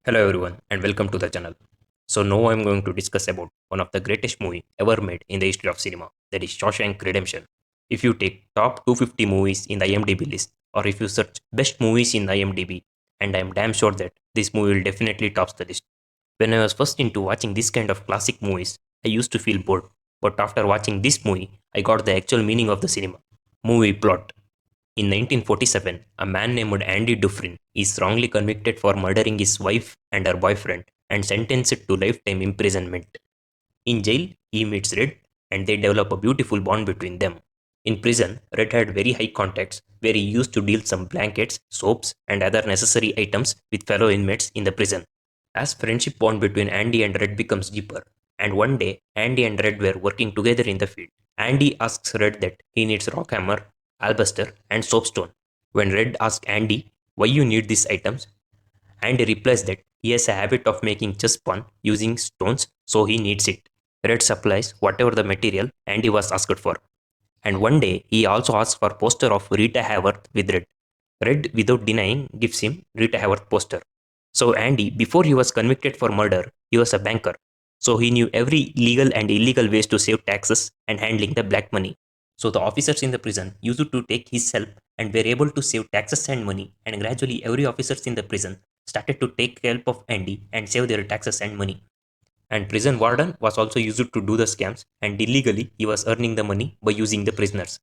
Hello everyone and welcome to the channel. So now I'm going to discuss about one of the greatest movie ever made in the history of cinema, that is Shawshank Redemption. If you take top 250 movies in the IMDb list, or if you search best movies in IMDb, and I'm damn sure that this movie will definitely tops the list. When I was first into watching this kind of classic movies, I used to feel bored, but after watching this movie, I got the actual meaning of the cinema. Movie plot. In 1947, a man named Andy Dufresne is wrongly convicted for murdering his wife and her boyfriend and sentenced to lifetime imprisonment. In jail, he meets Red and they develop a beautiful bond between them. In prison, Red had very high contacts where he used to deal some blankets, soaps, and other necessary items with fellow inmates in the prison. As friendship bond between Andy and Red becomes deeper, and one day Andy and Red were working together in the field. Andy asks Red that he needs rock hammer, alabaster, and soapstone. When Red asks Andy why you need these items, Andy replies that he has a habit of making chess pawn using stones, so he needs it. Red supplies whatever the material Andy was asked for. And one day he also asks for poster of Rita Hayworth with Red. Red, without denying, gives him Rita Hayworth poster. So Andy, before he was convicted for murder, he was a banker. So he knew every legal and illegal ways to save taxes and handling the black money. So the officers in the prison used to take his help and were able to save taxes and money, and gradually every officers in the prison started to take help of Andy and save their taxes and money. And prison warden was also used to do the scams, and illegally he was earning the money by using the prisoners.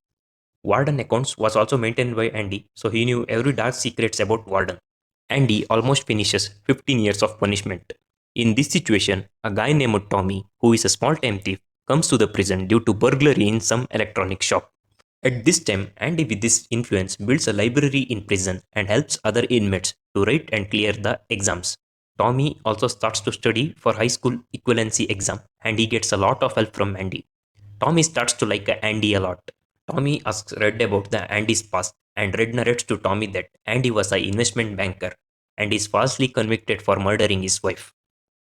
Warden accounts was also maintained by Andy, so he knew every dark secrets about Warden. Andy almost finishes 15 years of punishment. In this situation, a guy named Tommy, who is a small-time thief, comes to the prison due to burglary in some electronic shop. At this time, Andy with this influence builds a library in prison and helps other inmates to write and clear the exams. Tommy also starts to study for high school equivalency exam and he gets a lot of help from Andy. Tommy starts to like Andy a lot. Tommy asks Red about the Andy's past, and Red narrates to Tommy that Andy was an investment banker and is falsely convicted for murdering his wife.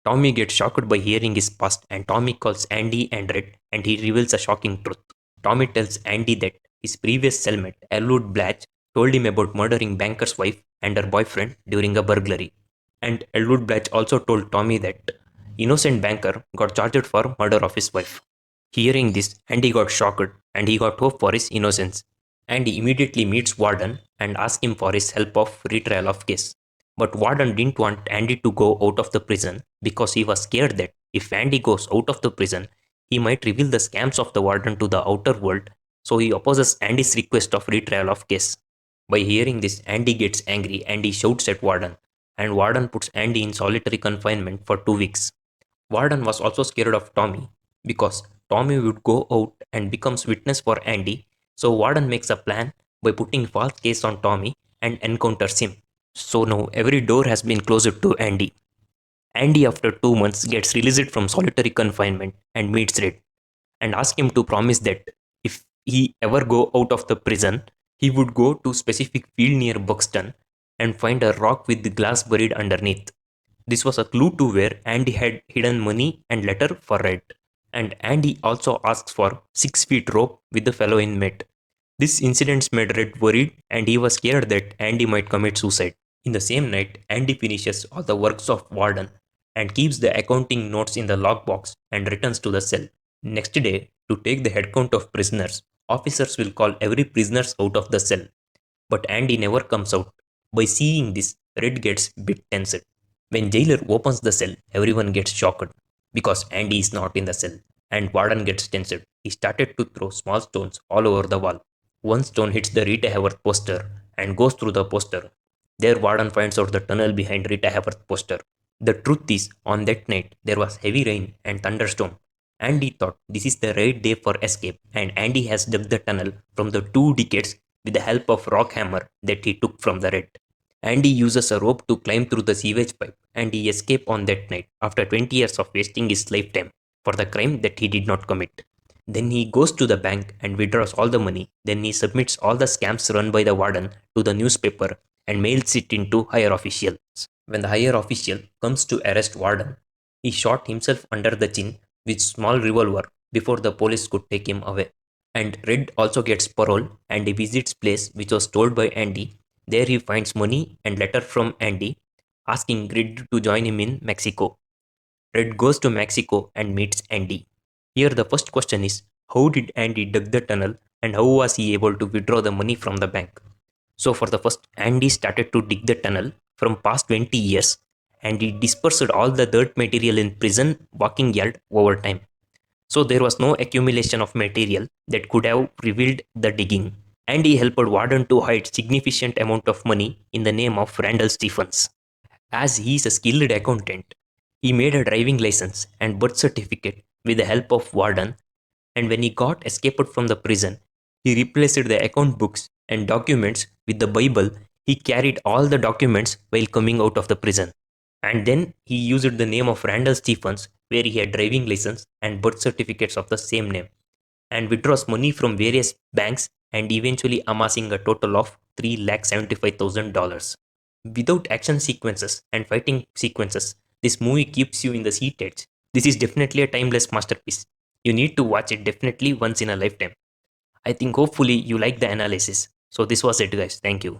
Tommy gets shocked by hearing his past, and Tommy calls Andy and Red and he reveals a shocking truth. Tommy tells Andy that his previous cellmate, Elwood Blatch, told him about murdering banker's wife and her boyfriend during a burglary. And Elwood Blatch also told Tommy that innocent banker got charged for murder of his wife. Hearing this, Andy got shocked and he got hope for his innocence. Andy immediately meets Warden and asks him for his help of retrial of case. But Warden didn't want Andy to go out of the prison because he was scared that if Andy goes out of the prison, he might reveal the scams of the Warden to the outer world, so he opposes Andy's request of retrial of case. By hearing this, Andy gets angry and he shouts at Warden, and Warden puts Andy in solitary confinement for 2 weeks. Warden was also scared of Tommy because Tommy would go out and becomes witness for Andy, so Warden makes a plan by putting false case on Tommy and encounters him. So now every door has been closed to Andy. Andy, after 2 months, gets released from solitary confinement and meets Red and asks him to promise that if he ever go out of the prison, he would go to specific field near Buxton and find a rock with the glass buried underneath. This was a clue to where Andy had hidden money and letter for Red. And Andy also asks for 6 feet rope with the fellow inmate. This incident made Red worried and he was scared that Andy might commit suicide. In the same night, Andy finishes all the works of Warden and keeps the accounting notes in the lockbox and returns to the cell. Next day, to take the head count of prisoners, officers will call every prisoner out of the cell. But Andy never comes out. By seeing this, Red gets bit tensed. When jailer opens the cell, everyone gets shocked because Andy is not in the cell and Warden gets tensed. He started to throw small stones all over the wall. One stone hits the Rita Hayworth poster and goes through the poster. There Warden finds out the tunnel behind Rita Hayworth poster. The truth is, on that night, there was heavy rain and thunderstorm. Andy thought this is the right day for escape and Andy has dug the tunnel from the 2 decades with the help of rock hammer that he took from the Red. Andy uses a rope to climb through the sewage pipe and he escapes on that night after 20 years of wasting his lifetime for the crime that he did not commit. Then he goes to the bank and withdraws all the money. Then he submits all the scams run by the warden to the newspaper and mails it into higher officials. When the higher official comes to arrest Warden, he shot himself under the chin with small revolver before the police could take him away. And Red also gets parole and he visits place which was told by Andy. There he finds money and letter from Andy asking Red to join him in Mexico. Red goes to Mexico and meets Andy. Here, the first question is, how did Andy dig the tunnel and how was he able to withdraw the money from the bank? So, for the first, Andy started to dig the tunnel from past 20 years and he dispersed all the dirt material in prison walking yard over time. So, there was no accumulation of material that could have revealed the digging. And he helped Warden to hide significant amount of money in the name of Randall Stephens. As he is a skilled accountant, he made a driving license and birth certificate with the help of Warden, and when he got escaped from the prison, he replaced the account books and documents with the Bible. He carried all the documents while coming out of the prison. And then he used the name of Randall Stephens, where he had driving license and birth certificates of the same name, and withdraws money from various banks and eventually amassing a total of $375,000. Without action sequences and fighting sequences, this movie keeps you in the seat edge. This is definitely a timeless masterpiece. You need to watch it definitely once in a lifetime. I think hopefully you like the analysis. So this was it guys. Thank you.